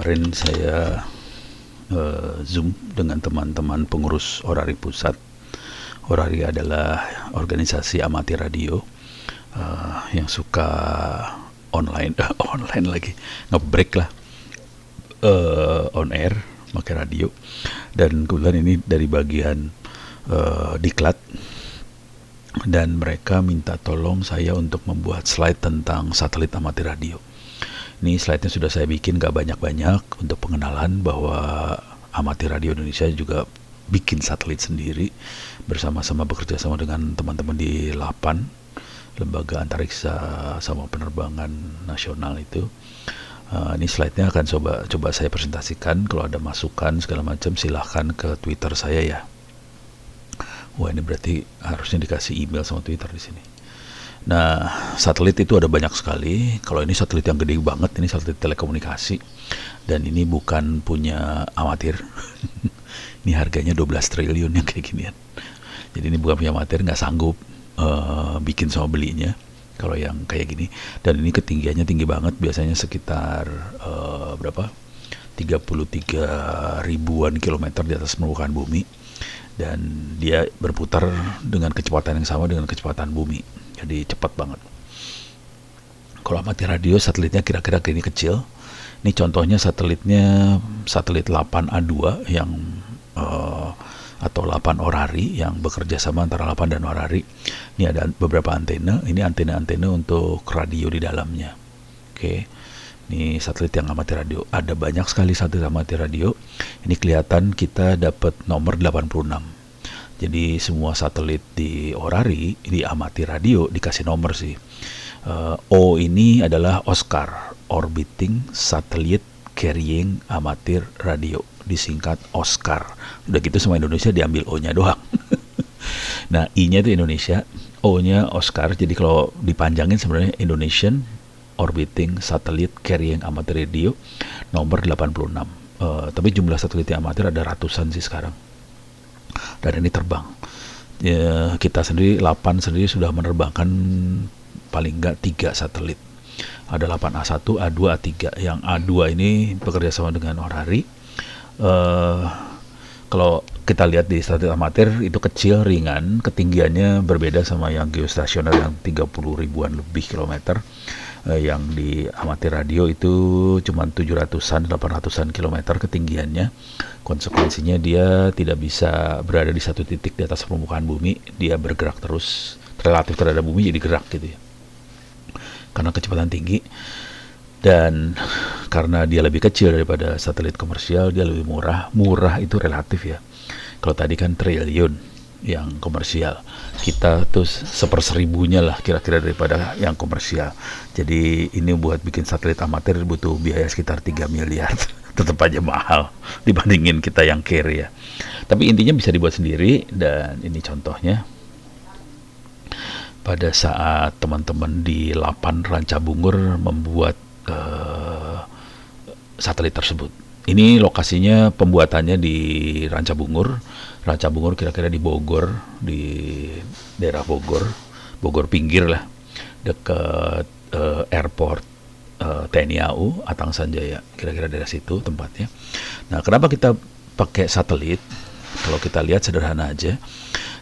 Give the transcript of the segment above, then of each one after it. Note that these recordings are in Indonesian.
kemarin saya Zoom dengan teman-teman pengurus Orari Pusat. Orari adalah organisasi amatir radio yang suka online lagi, nge-break lah, on air pakai radio. Dan kebetulan ini dari bagian diklat, dan mereka minta tolong saya untuk membuat slide tentang satelit amatir radio. Ini slide-nya sudah saya bikin, gak banyak-banyak, untuk pengenalan bahwa amatir radio Indonesia juga bikin satelit sendiri, bersama-sama bekerja sama dengan teman-teman di LAPAN, Lembaga Antariksa sama Penerbangan Nasional itu. Ini slide-nya akan coba saya presentasikan. Kalau ada masukan segala macam silahkan ke Twitter saya ya. Wah, ini berarti harusnya dikasih email sama Twitter di sini. Nah, satelit itu ada banyak sekali. Kalau ini satelit yang gede banget, ini satelit telekomunikasi. Dan ini bukan punya amatir. Ini harganya 12 triliun yang kayak ginian. Jadi ini bukan punya amatir, nggak sanggup bikin sama belinya. Kalau yang kayak gini. Dan ini ketinggiannya tinggi banget, biasanya sekitar 33 ribuan kilometer di atas permukaan bumi. Dan dia berputar dengan kecepatan yang sama dengan kecepatan bumi. Jadi cepat banget. Kalau amatir radio, satelitnya kira-kira gini kecil. Ini contohnya satelitnya, satelit 8A2 yang atau 8 Orari yang bekerja sama antara 8 dan Orari. Ini ada beberapa antena. Ini antena-antena untuk radio di dalamnya. Oke. Ini satelit yang amatir radio. Ada banyak sekali satelit amatir radio. Ini kelihatan kita dapat nomor 86. Jadi semua satelit di Orari, di amatir radio dikasih nomor sih. O ini adalah Oscar, Orbiting Satellite Carrying Amateur Radio, disingkat Oscar. Udah gitu semua Indonesia diambil O-nya doang. Nah, I-nya itu Indonesia, O-nya Oscar. Jadi kalau dipanjangin sebenarnya Indonesian Orbiting Satellite Carrying Amateur Radio nomor 86. Tapi jumlah satelit yang amatir ada ratusan sih sekarang. Dan ini terbang. Kita sendiri, LAPAN sendiri sudah menerbangkan paling enggak 3 satelit. Ada 8A1, A2, A3. Yang A2 ini bekerja sama dengan Orari. Kalau kita lihat di satelit amatir itu kecil, ringan, ketinggiannya berbeda sama yang geostasioner yang 30 ribuan lebih kilometer. Yang di amatir radio itu cuma 700-an, 800-an kilometer ketinggiannya. Konsekuensinya dia tidak bisa berada di satu titik di atas permukaan bumi. Dia bergerak terus, relatif terhadap bumi jadi gerak gitu ya, karena kecepatan tinggi. Dan karena dia lebih kecil daripada satelit komersial, dia lebih murah. Murah itu relatif ya. Kalau tadi kan triliun yang komersial, kita tuh 1/1000-nya lah kira-kira daripada yang komersial. Jadi ini buat bikin satelit amatir butuh biaya sekitar 3 miliar. Tetap aja mahal dibandingin kita yang carry ya. Tapi intinya bisa dibuat sendiri. Dan ini contohnya pada saat teman-teman di LAPAN Ranca Bungur membuat satelit tersebut. Ini lokasinya pembuatannya di Ranca Bungur. Ranca Bungur kira-kira di Bogor, di daerah Bogor pinggir lah, dekat airport TNI AU, Atang Sanjaya, kira-kira daerah situ tempatnya. Nah, kenapa kita pakai satelit? Kalau kita lihat sederhana aja.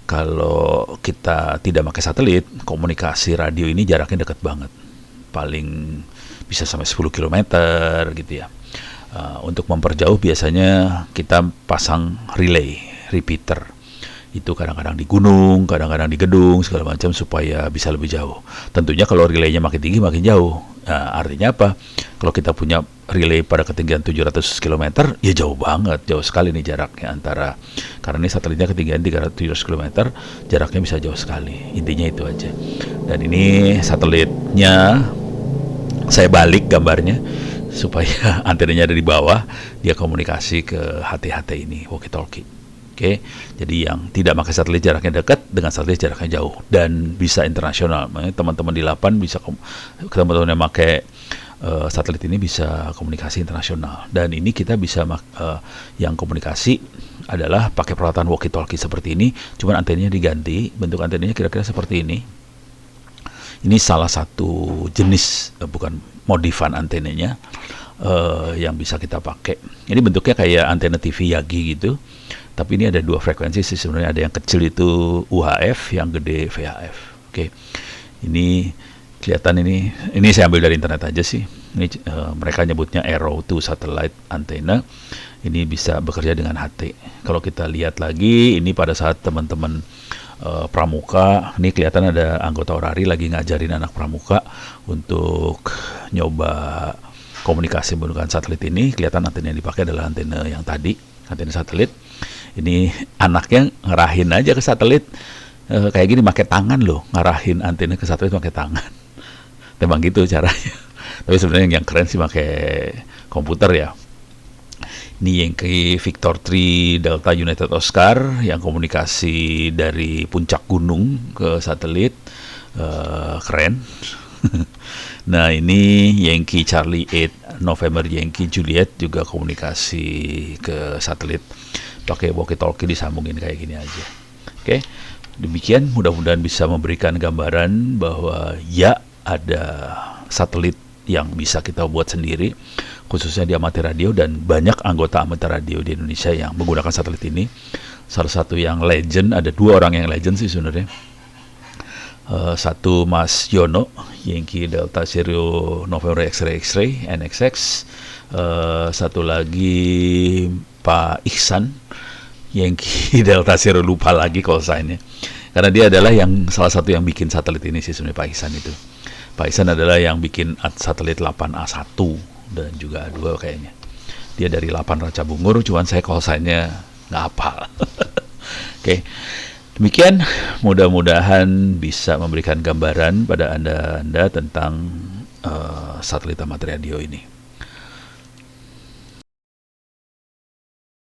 Kalau kita tidak pakai satelit, komunikasi radio ini jaraknya dekat banget. Paling bisa sampai 10 km gitu ya. Untuk memperjauh biasanya kita pasang relay, repeater. Itu kadang-kadang di gunung, kadang-kadang di gedung, segala macam supaya bisa lebih jauh. Tentunya kalau relaynya makin tinggi makin jauh. Nah, artinya apa? Kalau kita punya relay pada ketinggian 700 km, ya jauh banget, jauh sekali nih jaraknya antara, karena ini satelitnya ketinggian 300 km, jaraknya bisa jauh sekali. Intinya itu aja. Dan ini satelitnya saya balik gambarnya supaya antenanya ada di bawah, dia komunikasi ke HT-HT ini, walkie-talkie. Oke, jadi yang tidak pakai satelit jaraknya dekat, dengan satelit jaraknya jauh dan bisa internasional. Makanya teman-teman di LAPAN bisa, teman-teman yang pakai satelit ini bisa komunikasi internasional. Dan ini kita bisa yang komunikasi adalah pakai peralatan walkie-talkie seperti ini, cuman antenanya diganti, bentuk antenanya kira-kira seperti ini. Ini salah satu jenis, bukan modifan antenanya. yang bisa kita pakai. Ini bentuknya kayak antena TV Yagi gitu, tapi ini ada dua frekuensi sih sebenarnya. Ada yang kecil itu UHF, yang gede VHF. Oke, ini kelihatan ini saya ambil dari internet aja sih. Ini mereka nyebutnya Arrow 2 Satellite Antenna. Ini bisa bekerja dengan HT. Kalau kita lihat lagi, ini pada saat teman-teman pramuka, ini kelihatan ada anggota orari lagi ngajarin anak pramuka untuk nyoba komunikasi menggunakan satelit ini. Kelihatan antena yang dipakai adalah antena yang tadi, antena satelit. Ini anaknya ngarahin aja ke satelit, kayak gini pakai tangan loh, ngarahin antena ke satelit pakai tangan. Memang gitu caranya. Tapi sebenarnya yang keren sih pakai komputer ya. Ini Yankee Victor 3 Delta United Oscar yang komunikasi dari puncak gunung ke satelit, keren. Nah, ini Yankee Charlie 8 November Yankee Juliet juga komunikasi ke satelit pakai walkie-talkie, disambungin kayak gini aja. Oke, demikian, mudah-mudahan bisa memberikan gambaran bahwa ya ada satelit yang bisa kita buat sendiri, khususnya di amatir radio, dan banyak anggota amatir radio di Indonesia yang menggunakan satelit ini. Salah satu yang legend, ada dua orang yang legend sih sebenarnya. Satu Mas Yono, Yankee Delta Zero November X-ray NXX. Satu lagi Pak Ihsan, Yankee Delta Zero, lupa lagi call sign-nya. Karena dia adalah yang salah satu yang bikin satelit ini sih sebenarnya, Pak Ihsan itu. Pak Ihsan adalah yang bikin satelit 8A1 dan juga A2 kayaknya. Dia dari 8 Raca Bungur, cuman saya call sign-nya nggak hafal. Oke. Demikian, mudah-mudahan bisa memberikan gambaran pada Anda tentang satelit amatir radio ini.